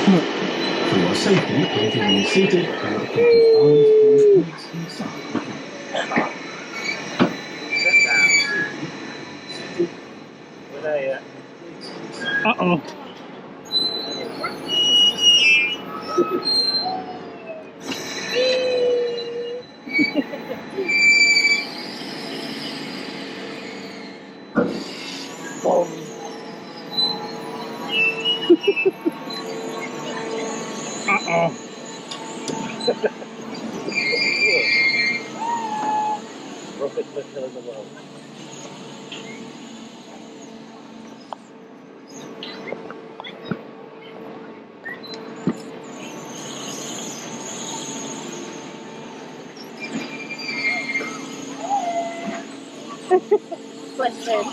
For your safety, please remain seated and keep your arms and legs inside the cabin. Uh-oh. Uh-oh. Bless him.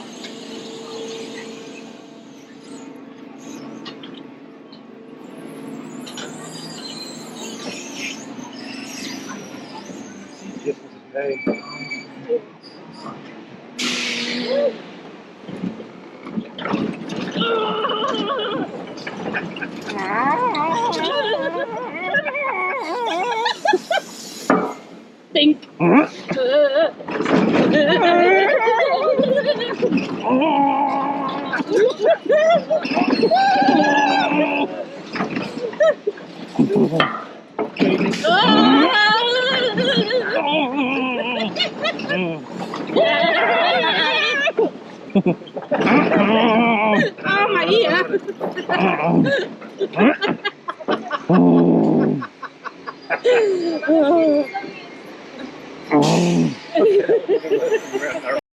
Think. Oh, my ear.